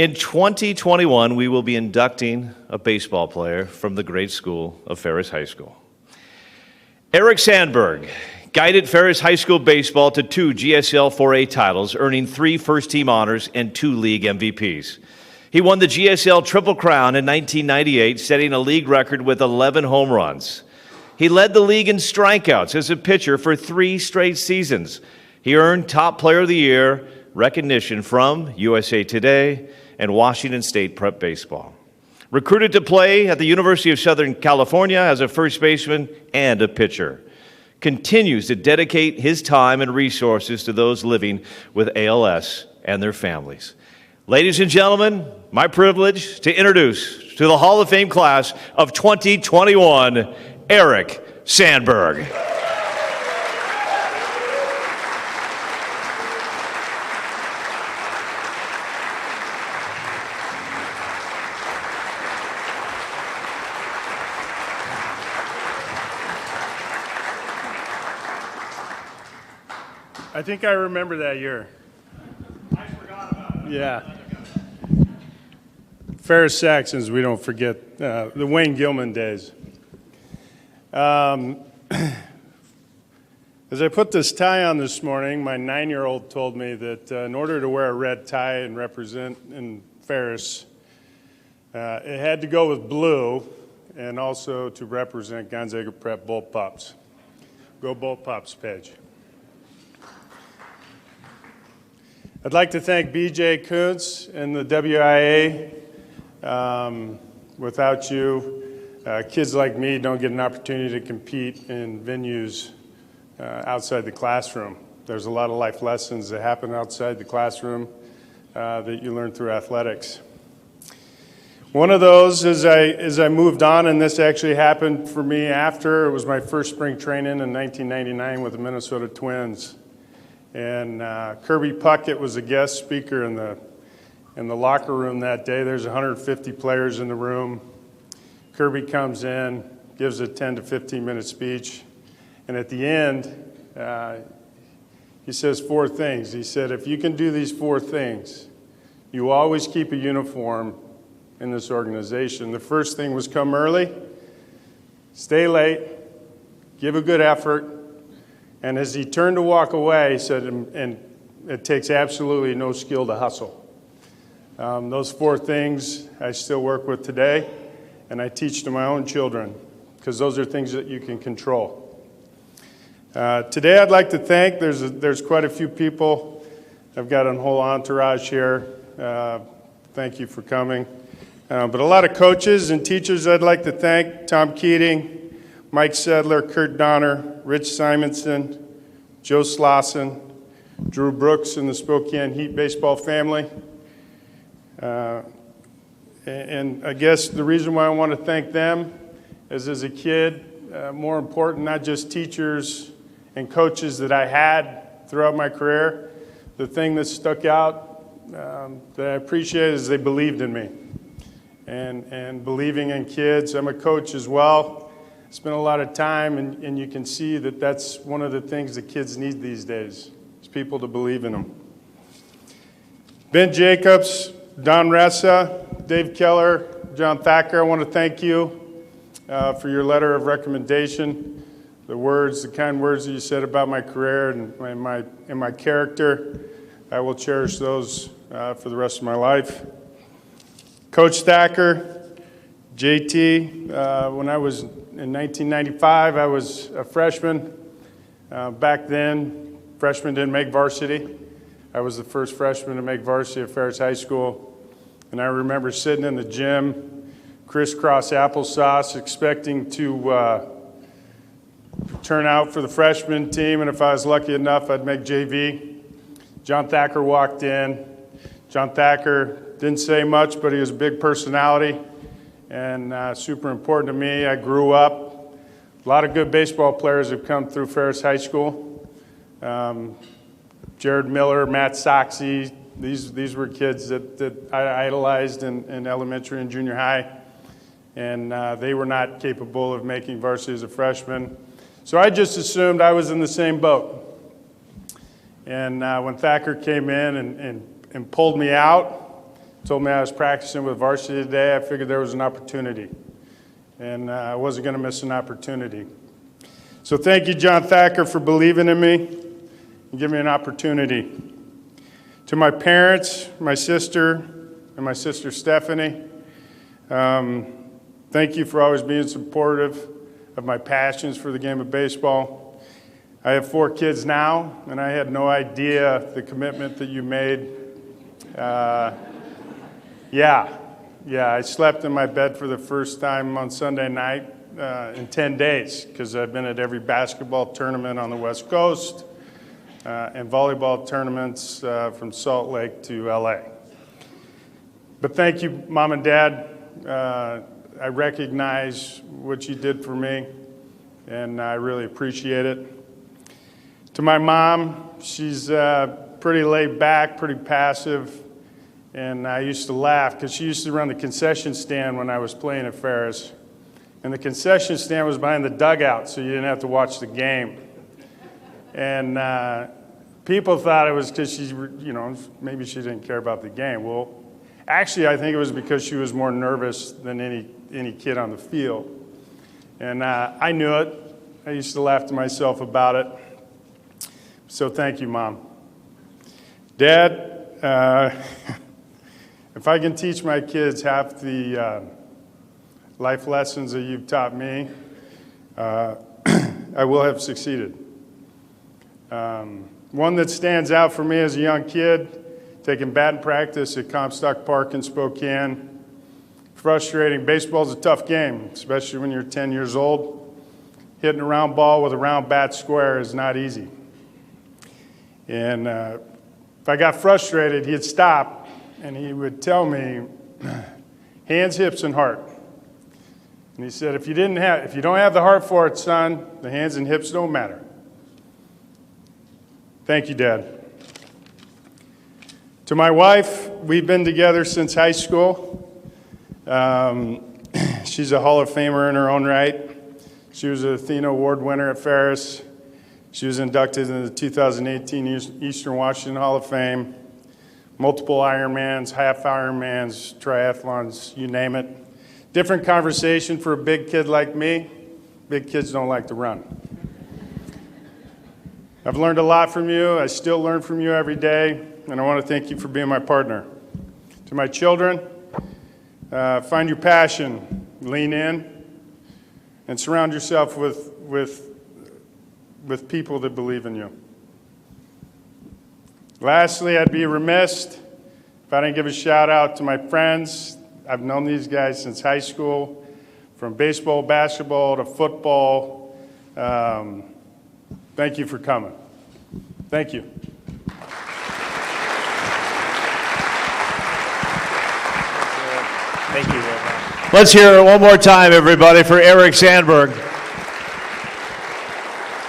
In 2021, we will be inducting a baseball player from the great school of Ferris High School. Eric Sandberg guided Ferris High School baseball to 2 GSL 4A titles, earning 3 first-team honors and 2 league MVPs. He won the GSL Triple Crown in 1998, setting a league record with 11 home runs. He led the league in strikeouts as a pitcher for 3 straight seasons. He earned Top Player of the Year recognition from USA Today and Washington State Prep Baseball. Recruited to play at the University of Southern California as a first baseman and a pitcher. Continues to dedicate his time and resources to those living with ALS and their families. Ladies and gentlemen, my privilege to introduce to the Hall of Fame class of 2021, Eric Sandberg. I think I remember that year. I forgot about it. Yeah. Ferris Saxons, we don't forget the Wayne Gilman days. As I put this tie on this morning, my 9-year-old told me that in order to wear a red tie and represent in Ferris, it had to go with blue and also to represent Gonzaga Prep Bull Pups. Go Bull Pups, Paige. I'd like to thank BJ Kuntz and the WIAA. Without you, kids like me don't get an opportunity to compete in venues outside the classroom. There's a lot of life lessons that happen outside the classroom that you learn through athletics. One of those is as I moved on, and this actually happened for me after, it was my first spring training in 1999 with the Minnesota Twins. And Kirby Puckett was a guest speaker in the locker room that day. There's 150 players in the room. Kirby comes in, gives a 10 to 15 minute speech, and at the end, he says 4 things. He said, if you can do these 4 things, you always keep a uniform in this organization. The first thing was come early, stay late, give a good effort. And as he turned to walk away, he said, and it takes absolutely no skill to hustle. Those 4 things I still work with today, and I teach to my own children, because those are things that you can control. Today I'd like to thank, there's quite a few people. I've got a whole entourage here. Thank you for coming. But a lot of coaches and teachers I'd like to thank: Tom Keating, Mike Sedler, Kurt Donner, Rich Simonson, Joe Slauson, Drew Brooks, and the Spokane Heat baseball family. And I guess the reason why I want to thank them is, as a kid, more important, not just teachers and coaches that I had throughout my career, the thing that stuck out that I appreciate is they believed in me. And believing in kids. I'm a coach as well. Spent a lot of time, and you can see that that's one of the things that kids need these days, is people to believe in them. Ben Jacobs, Don Ressa, Dave Keller, John Thacker, I want to thank you for your letter of recommendation, the kind words that you said about my career and my character. I will cherish those for the rest of my life. Coach Thacker, JT, when I was in 1995, I was a freshman. Back then, freshmen didn't make varsity. I was the first freshman to make varsity at Ferris High School. And I remember sitting in the gym, crisscross applesauce, expecting to turn out for the freshman team. And if I was lucky enough, I'd make JV. John Thacker walked in. John Thacker didn't say much, but he was a big personality and super important to me. I grew up. A lot of good baseball players have come through Ferris High School. Jared Miller, Matt Soxie, these were kids that I idolized in elementary and junior high. And they were not capable of making varsity as a freshman. So I just assumed I was in the same boat. And when Thacker came in and pulled me out, told me I was practicing with varsity today. I figured there was an opportunity, and I wasn't going to miss an opportunity. So thank you, John Thacker, for believing in me and giving me an opportunity. To my parents, my sister, and my sister Stephanie, thank you for always being supportive of my passions for the game of baseball. I have 4 kids now, and I had no idea the commitment that you made. Yeah, I slept in my bed for the first time on Sunday night in 10 days because I've been at every basketball tournament on the West Coast and volleyball tournaments from Salt Lake to LA. But thank you, Mom and Dad. I recognize what you did for me, and I really appreciate it. To my mom, she's pretty laid back, pretty passive, and I used to laugh because she used to run the concession stand when I was playing at Ferris. And the concession stand was behind the dugout, so you didn't have to watch the game. And people thought it was because she, maybe she didn't care about the game. Well, actually, I think it was because she was more nervous than any kid on the field. And I knew it. I used to laugh to myself about it. So thank you, Mom. Dad, if I can teach my kids half the life lessons that you've taught me, I will have succeeded. One that stands out for me as a young kid, taking batting practice at Comstock Park in Spokane. Frustrating. Baseball's a tough game, especially when you're 10 years old. Hitting a round ball with a round bat square is not easy. And if I got frustrated, he'd stop and he would tell me, hands, hips, and heart. And he said, if you don't have the heart for it, son, the hands and hips don't matter. Thank you, Dad. To my wife, we've been together since high school. She's a Hall of Famer in her own right. She was an Athena Award winner at Ferris. She was inducted in the 2018 Eastern Washington Hall of Fame. Multiple Ironmans, half Ironmans, triathlons, you name it. Different conversation for a big kid like me. Big kids don't like to run. I've learned a lot from you. I still learn from you every day, and I want to thank you for being my partner. To my children, find your passion, lean in, and surround yourself with people that believe in you. Lastly, I'd be remiss if I didn't give a shout out to my friends. I've known these guys since high school, from baseball, basketball to football. Thank you for coming. Thank you. Thank you. Let's hear it one more time, everybody, for Eric Sandberg.